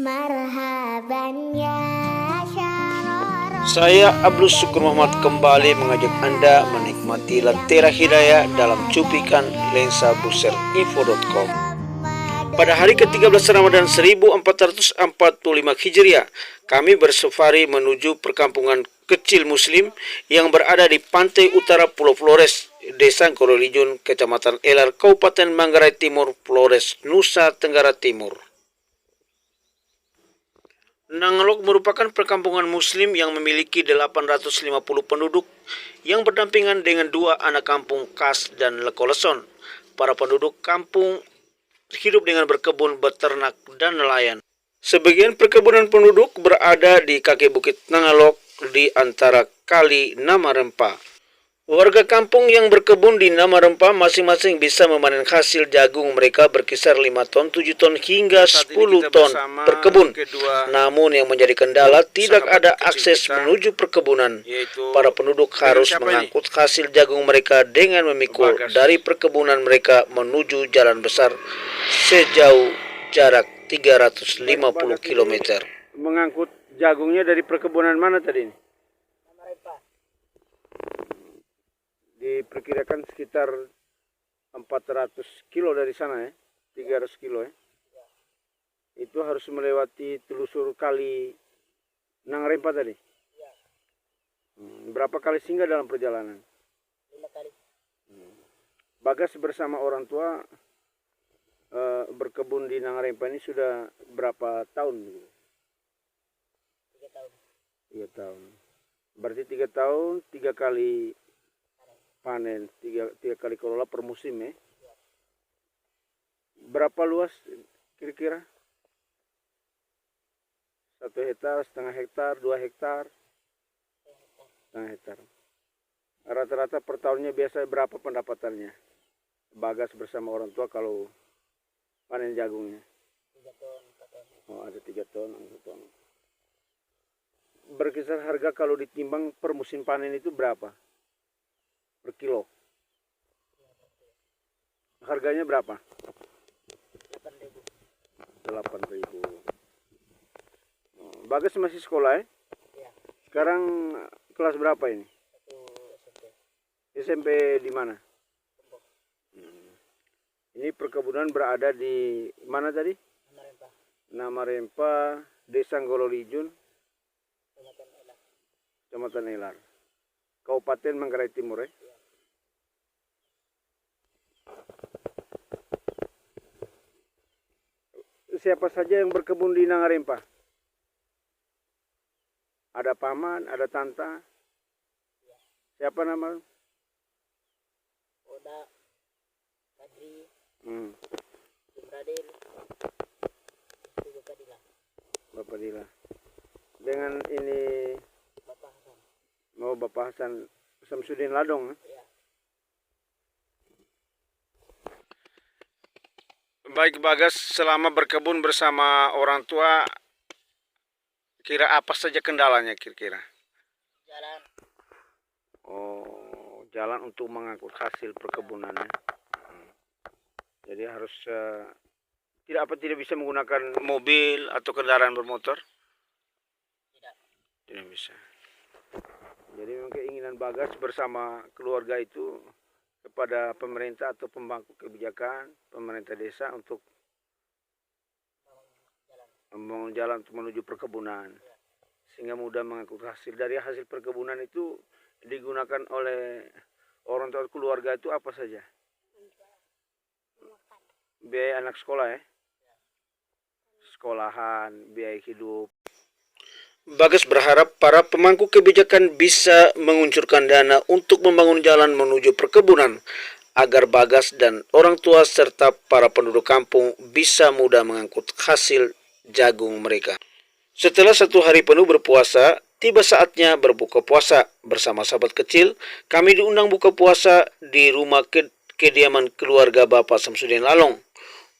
Marhaban ya syarara. Saya Abdul Syukur Muhammad kembali mengajak Anda menikmati Lentera Hidayah dalam cuplikan lensa buser info.com. Pada hari ke-13 Ramadan 1445 Hijriah, kami bersafari menuju perkampungan kecil Muslim yang berada di pantai utara Pulau Flores, Desa Ngololijun, Kecamatan Elar, Kabupaten Manggarai Timur, Flores, Nusa Tenggara Timur. Nangalok merupakan perkampungan Muslim yang memiliki 850 penduduk yang berdampingan dengan dua anak kampung Kas dan Lekoleson. Para penduduk kampung hidup dengan berkebun, beternak, dan nelayan. Sebagian perkebunan penduduk berada di kaki bukit Nangalok di antara kali Namarempa. Warga kampung yang berkebun di Namarempa masing-masing bisa memanen hasil jagung mereka berkisar 5 ton, 7 ton hingga 10 ton per kebun. Namun yang menjadi kendala tidak ada akses menuju perkebunan. Para penduduk harus mengangkut hasil jagung mereka dengan memikul dari perkebunan mereka menuju jalan besar sejauh jarak 350 km. Mengangkut jagungnya dari perkebunan mana tadi? Diperkirakan sekitar 400 kilo dari sana ya, 300 kilo ya. Itu harus melewati telusur kali Nangarempa tadi. Berapa kali singgah dalam perjalanan? 5 kali. Bagas bersama orang tua berkebun di Nangarempa ini sudah berapa tahun? 3 tahun. 3 tahun. Berarti 3 tahun, 3 kali panen, tiga kali kelola per musim ya. Berapa luas kira-kira? 1 hektar, setengah hektar, 2 hektar, setengah hektar. Rata-rata per tahunnya biasa berapa pendapatannya? Bagas bersama orang tua kalau panen jagungnya? 3 ton, 4 ton. Oh, ada 3 ton, 1 ton. Berkisar harga kalau ditimbang per musim panen itu berapa? Per kilo. Harganya berapa? 8.000. 8.000. Bagas masih sekolah ya? Ya. Sekarang kelas berapa ini? Satu SMP. SMP di mana? Tembok. Ini perkebunan berada di mana tadi? Namarempa. Namarempa, Desa Ngololijun, Kecamatan Elar. Kecamatan Elar, Kabupaten Manggarai Timur ya? Siapa saja yang berkebun di Nangarempa? Ada paman, ada tanta. Siapa nama? Oda, Kadri, Hmm, Jumradil, itu Bapak Dila, Bapak Dila. Dengan ini Bapak Hasan. mau Bapak Hasan Samsudin Ladong. Ya. Baik Bagas, selama berkebun bersama orang tua, kira apa saja kendalanya kira-kira? Jalan. Oh, jalan untuk mengangkut hasil perkebunannya. Jadi harus tidak bisa menggunakan mobil atau kendaraan bermotor? Tidak. Tidak bisa. Jadi memang keinginan Bagas bersama keluarga itu kepada pemerintah atau pemangku kebijakan pemerintah desa untuk membangun jalan untuk menuju perkebunan, sehingga mudah mengangkut hasil. Dari hasil perkebunan itu digunakan oleh orang tua keluarga itu apa saja? Biaya anak sekolah ya? Sekolahan, biaya hidup. Bagas berharap para pemangku kebijakan bisa menguncurkan dana untuk membangun jalan menuju perkebunan agar Bagas dan orang tua serta para penduduk kampung bisa mudah mengangkut hasil jagung mereka. Setelah 1 hari penuh berpuasa, tiba saatnya berbuka puasa. Bersama sahabat kecil, kami diundang buka puasa di rumah kediaman keluarga Bapak Samsudin Lalong.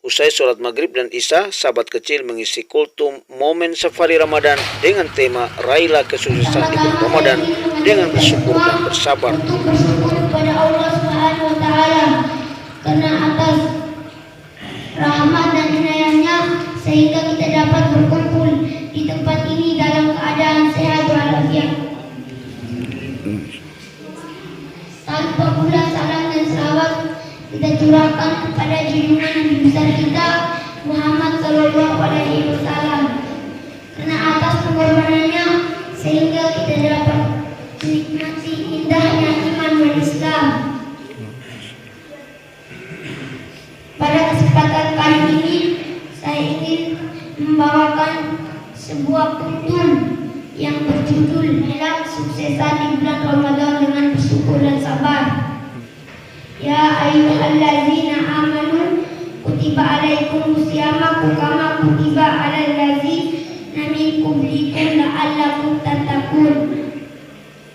Usai sholat maghrib dan isya, sahabat kecil mengisi kultum momen safari Ramadan dengan tema Raihlah Kesuksesan di bulan Ramadan dengan bersyukur dan bersabar. Kepada Allah Subhanahu wa taala karena atas rahmat dan inayahnya sehingga kita dapat berkumpul tercurahkan kepada junjungan Nabi besar kita Muhammad Sallallahu Alaihi Wasallam. Karena atas pengorbanannya sehingga kita dapat menikmati indahnya iman dan Islam. Pada kesempatan kali ini saya ingin membawakan sebuah kuntun yang berjudul Dalam Suksesan di Bulan Ramadan dengan Bersyukur dan Sabar. Ya ayyuhallazina amanu kutiba alaikumus siyama kama kutiba alal ladzina min qablikum la'allakum tattaqun.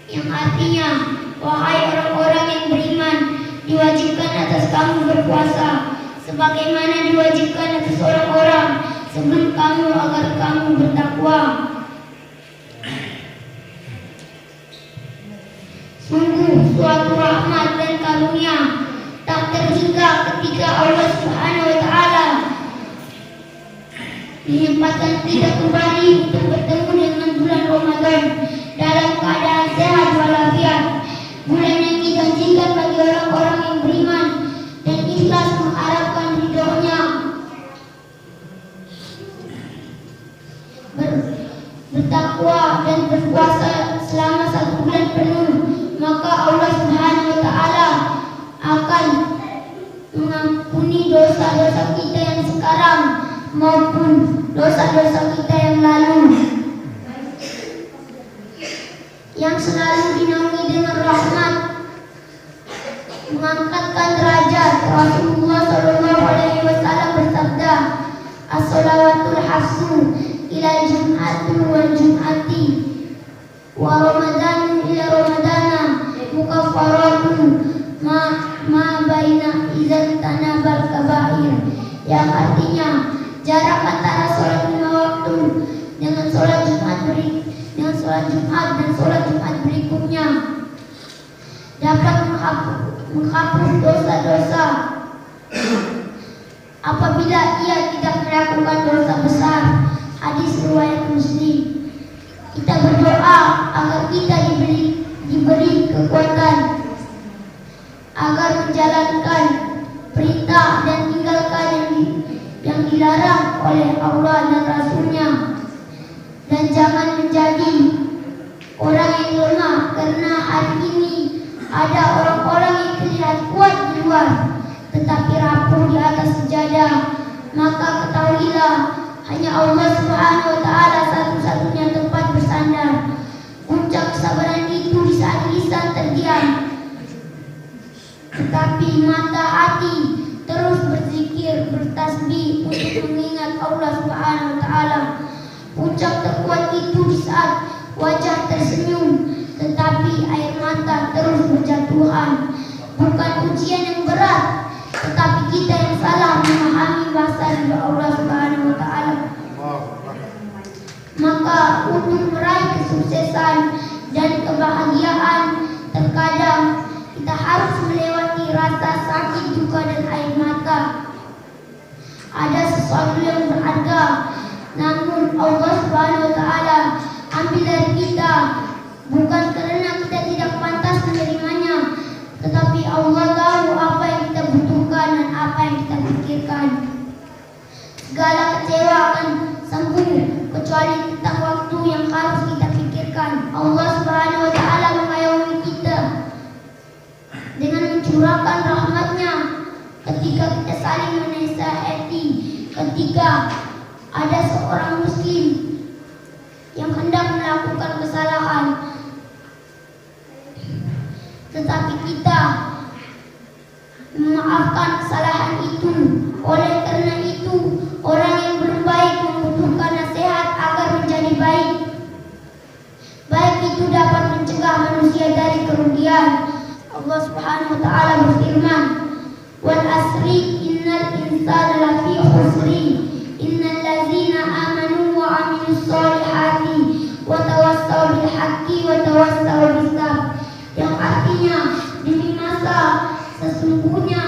Yang artinya, wahai orang-orang yang beriman, diwajibkan atas kamu berpuasa sebagaimana diwajibkan atas orang-orang sebelum kamu agar kamu bertakwa. Sungguh suatu rahmat dan karunia tak terhingga ketika Allah Subhanahu wa taala menyempatkan kita kembali untuk bertemu dengan bulan Ramadan dalam keadaan sehat walafiat. Bulan yang dijanjikan bagi orang-orang yang beriman dan ikhlas mengharapkan ridhonya. Bertakwa dan berpuasa selama 1 bulan penuh, maka Allah Subhanahu wa taala akan mengampuni dosa-dosa kita yang sekarang maupun dosa-dosa kita yang lalu, yang selalu dinaungi dengan rahmat, mengangkatkan derajat. Rasulullah Sallallahu Alaihi Wasallam bersabda, as-salawatul hafsu ila jum'atu wal jum'ati wa ramadanu ila ramadana mukaffaratun ma baina idzan tanabal kabair. Yang artinya jarak antara sholat 5 waktu dengan sholat Jumat dan sholat Jumat berikutnya dapat menghapus dosa-dosa apabila ia tidak melakukan dosa besar. Hadis riwayat Muslim. Kita berdoa agar kita diberi kekuatan agar menjalankan perintah dan tinggalkan yang dilarang oleh Allah dan Rasulnya, dan jangan menjadi orang yang lemah, karena hari ini ada orang-orang yang terlihat kuat di luar tetapi rapuh di atas sejadah. Maka ketahuilah, hanya Allah Subhanahu wa taala satu-satunya tempat bersandar. Puncak kesabaran itu di saat lisan terdiam, tetapi mata hati terus berzikir, bertasbih untuk mengingat Allah Subhanahu wa taala. Puncak terkuat itu di saat wajah tersenyum, tetapi air mata terus berjatuhan. Bukan ujian yang berat, tetapi kita yang salah memahami bahasa Allah Subhanahu wa taala. Maka untuk meraih kesuksesan dan kebahagiaan, terkadang kita harus melewati rasa sakit, duka dan air mata. Ada sesuatu yang berharga, namun Allah Subhanahu wa taala ambil dari kita, bukan karena kita tidak pantas menerimanya, tetapi Allah tahu apa yang kita butuhkan dan apa yang kita pikirkan. Segala kecewa akan sembuh kecuali tentang waktu yang harus kita pikirkan. Allah Subhanahu wa taala mengayomi kita dengan mencurahkan rahmatnya ketika kita saling menasihati, ketika ada seorang muslim yang hendak melakukan kesalahan tetapi kita memaafkan kesalahan itu. Oleh karena itu, orang yang belum baik membutuhkan nasihat agar menjadi baik. Baik itu dapat mencegah manusia dari kerugian. Allah Subhanahu wa taala berfirman, "Wal asri innal insana lafi khusri innal ladzina amanu wa amilus solihati wa tawassaw bil haqqi wa tawassaw bis sabr." Yang artinya, demi masa sesungguhnya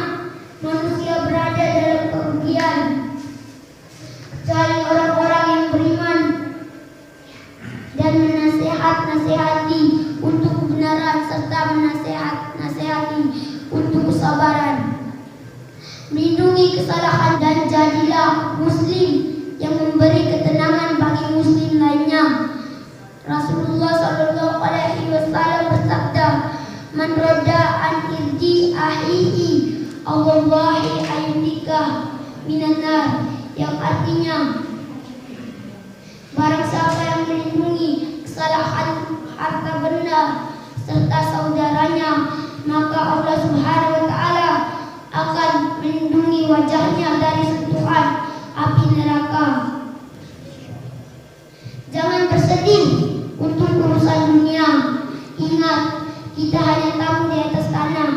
manusia berada dalam kerugian kecuali orang-orang yang beriman dan menasihati untuk kebenaran serta menasihati untuk kesabaran. kesalahan dan jadilah muslim yang memberi ketenangan bagi muslim lainnya. Rasulullah Shallallahu Alaihi Wasallam bersabda, "Man roda an irji ahihi, Allahi ayunika minanar," yang artinya barang siapa yang melindungi kesalahan harta benda serta saudaranya, maka Allah Subhanahu wa taala akan melindungi wajahnya dari sentuhan api neraka. Jangan bersedih untuk urusan dunia. Ingat, kita hanya tamu di atas tanah.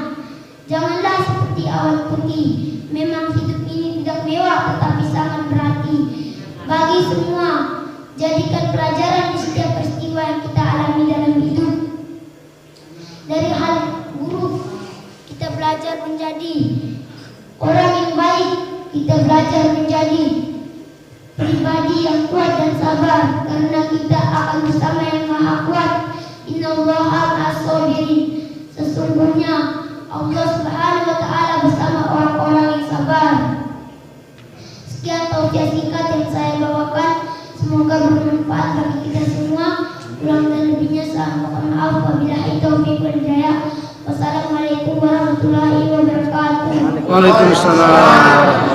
Janganlah seperti awan putih. Memang hidup ini tidak mewah, tetapi sangat berarti bagi semua. Jadikan pelajaran di setiap peristiwa yang kita alami dalam hidup. Dari hal buruk kita belajar menjadi orang yang baik. Kita belajar menjadi pribadi yang kuat dan sabar, karena kita akan bersama yang Maha Kuat. Innallaha ma'as-sabirin. Sesungguhnya Allah Subhanahu wa taala bersama orang-orang yang sabar. Sekian tausiah singkat yang saya bawakan. Semoga bermanfaat bagi kita semua. Kurang dan lebihnya saya mohon maaf. Wabillahi taufiq wal hidayah. Wassalamualaikum warahmatullahi wabarakatuh. Waalaikumsalam.